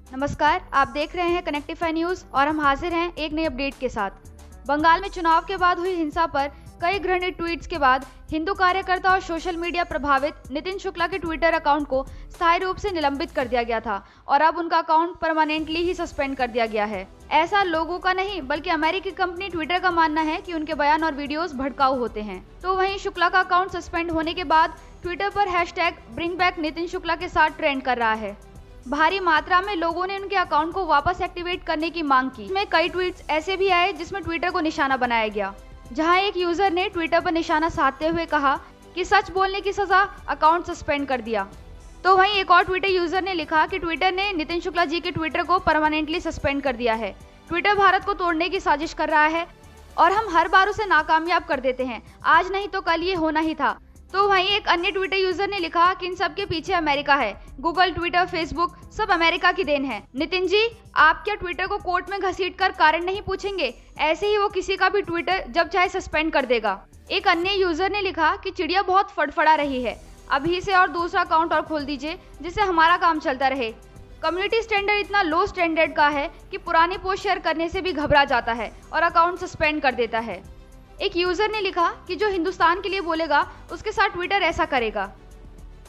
नमस्कार, आप देख रहे हैं कनेक्टिफाई न्यूज और हम हाजिर हैं एक नई अपडेट के साथ। बंगाल में चुनाव के बाद हुई हिंसा पर कई घृणित ट्वीट्स के बाद हिंदू कार्यकर्ता और सोशल मीडिया प्रभावित नितिन शुक्ला के ट्विटर अकाउंट को स्थायी रूप से निलंबित कर दिया गया था और अब उनका अकाउंट परमानेंटली ही सस्पेंड कर दिया गया है। ऐसा लोगों का नहीं बल्कि अमेरिकी कंपनी ट्विटर का मानना है कि उनके बयान और वीडियोस भड़काऊ होते हैं। तो वहीं शुक्ला का अकाउंट सस्पेंड होने के बाद ट्विटर पर #BringBack नितिन शुक्ला के साथ ट्रेंड कर रहा है। भारी मात्रा में लोगों ने उनके अकाउंट को वापस एक्टिवेट करने की मांग की। इसमें कई ट्वीट्स ऐसे भी आए जिसमें ट्विटर को निशाना बनाया गया, जहां एक यूजर ने ट्विटर पर निशाना साधते हुए कहा कि सच बोलने की सजा, अकाउंट सस्पेंड कर दिया। तो वहीं एक और ट्विटर यूजर ने लिखा कि ट्विटर ने नितिन शुक्ला जी के ट्विटर को परमानेंटली सस्पेंड कर दिया है। ट्विटर भारत को तोड़ने की साजिश कर रहा है और हम हर बार उसे नाकामयाब कर देते हैं। आज नहीं तो कल ये होना ही था। तो वहीं एक अन्य ट्विटर यूजर ने लिखा कि इन सब के पीछे अमेरिका है। गूगल, ट्विटर, फेसबुक सब अमेरिका की देन है। नितिन जी, आप क्या ट्विटर को कोर्ट में घसीटकर कारण नहीं पूछेंगे? ऐसे ही वो किसी का भी ट्विटर जब चाहे सस्पेंड कर देगा। एक अन्य यूजर ने लिखा कि चिड़िया बहुत फड़फड़ा रही है, अभी से और दूसरा अकाउंट और खोल दीजिए जिससे हमारा काम चलता रहे। कम्युनिटी स्टैंडर्ड इतना लो स्टैंडर्ड का है कि पुरानी पोस्ट शेयर करने से भी घबरा जाता है और अकाउंट सस्पेंड कर देता है। एक यूजर ने लिखा कि जो हिंदुस्तान के लिए बोलेगा उसके साथ ट्विटर ऐसा करेगा।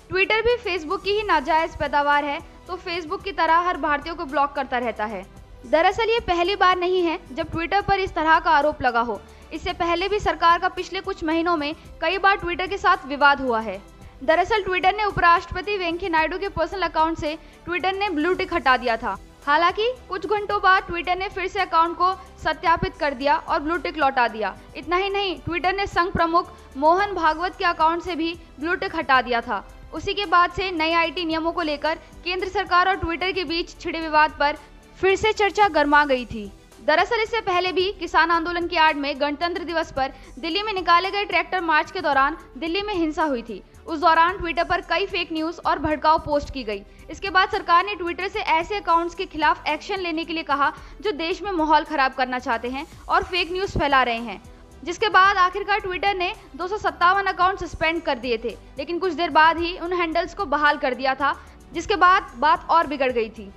ट्विटर भी फेसबुक की ही नाजायज पैदावार है, तो फेसबुक की तरह हर भारतीय को ब्लॉक करता रहता है। दरअसल ये पहली बार नहीं है जब ट्विटर पर इस तरह का आरोप लगा हो। इससे पहले भी सरकार का पिछले कुछ महीनों में कई बार ट्विटर के साथ विवाद हुआ है। दरअसल ट्विटर ने उपराष्ट्रपति वेंकैया नायडू के पर्सनल अकाउंट से ट्विटर ने ब्लू टिक हटा दिया था। हालांकि कुछ घंटों बाद ट्विटर ने फिर से अकाउंट को सत्यापित कर दिया और ब्लू टिक लौटा दिया। इतना ही नहीं, ट्विटर ने संघ प्रमुख मोहन भागवत के अकाउंट से भी ब्लू टिक हटा दिया था। उसी के बाद से नए आईटी नियमों को लेकर केंद्र सरकार और ट्विटर के बीच छिड़े विवाद पर फिर से चर्चा गर्मा गई थी। दरअसल इससे पहले भी किसान आंदोलन की आड़ में गणतंत्र दिवस पर दिल्ली में निकाले गए ट्रैक्टर मार्च के दौरान दिल्ली में हिंसा हुई थी। उस दौरान ट्विटर पर कई फेक न्यूज और भड़काऊ पोस्ट की गई। इसके बाद सरकार ने ट्विटर से ऐसे अकाउंट्स के खिलाफ एक्शन लेने के लिए कहा जो देश में माहौल खराब करना चाहते हैं और फेक न्यूज फैला रहे हैं। जिसके बाद आखिरकार ट्विटर ने 257 अकाउंट सस्पेंड कर दिए थे, लेकिन कुछ देर बाद ही उन हैंडल्स को बहाल कर दिया था, जिसके बाद बात और बिगड़ गई थी।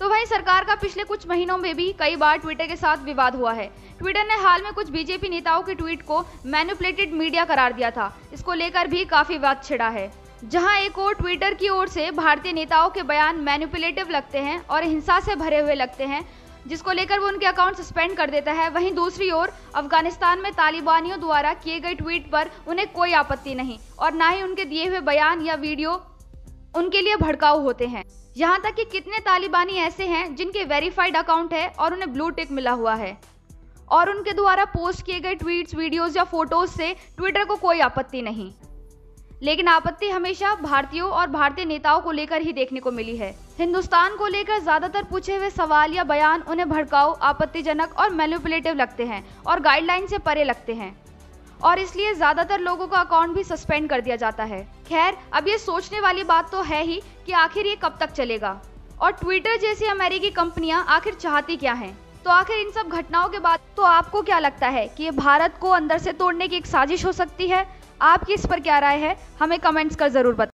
तो वहीं सरकार का पिछले कुछ महीनों में भी कई बार ट्विटर के साथ विवाद हुआ है। ट्विटर ने हाल में कुछ बीजेपी नेताओं के ट्वीट को मैनिपुलेटेड मीडिया करार दिया था। इसको लेकर भी काफी विवाद छिड़ा है, जहां एक और ट्विटर की ओर से भारतीय नेताओं के बयान मैनिपुलेटिव लगते हैं और हिंसा से भरे हुए लगते हैं, जिसको लेकर वो उनके अकाउंट सस्पेंड कर देता है। वहीं दूसरी ओर अफगानिस्तान में तालिबानियों द्वारा किए गए ट्वीट पर उन्हें कोई आपत्ति नहीं और ना ही उनके दिए हुए बयान या वीडियो उनके लिए भड़काऊ होते हैं। यहाँ तक कि कितने तालिबानी ऐसे हैं जिनके वेरीफाइड अकाउंट है और उन्हें ब्लू टिक मिला हुआ है और उनके द्वारा पोस्ट किए गए ट्वीट्स, वीडियोस या फोटोज से ट्विटर को कोई आपत्ति नहीं। लेकिन आपत्ति हमेशा भारतीयों और भारतीय नेताओं को लेकर ही देखने को मिली है। हिंदुस्तान को लेकर ज्यादातर पूछे हुए सवाल या बयान उन्हें भड़काऊ, आपत्तिजनक और मैनिपुलेटिव लगते हैं और गाइडलाइन से परे लगते हैं और इसलिए ज्यादातर लोगों का अकाउंट भी सस्पेंड कर दिया जाता है। खैर, अब ये सोचने वाली बात तो है ही कि आखिर ये कब तक चलेगा और ट्विटर जैसी अमेरिकी कंपनियां आखिर चाहती क्या हैं। तो आखिर इन सब घटनाओं के बाद तो आपको क्या लगता है कि ये भारत को अंदर से तोड़ने की एक साजिश हो सकती है? आपकी इस पर क्या राय है? हमें कमेंट्स कर जरूर बताएं।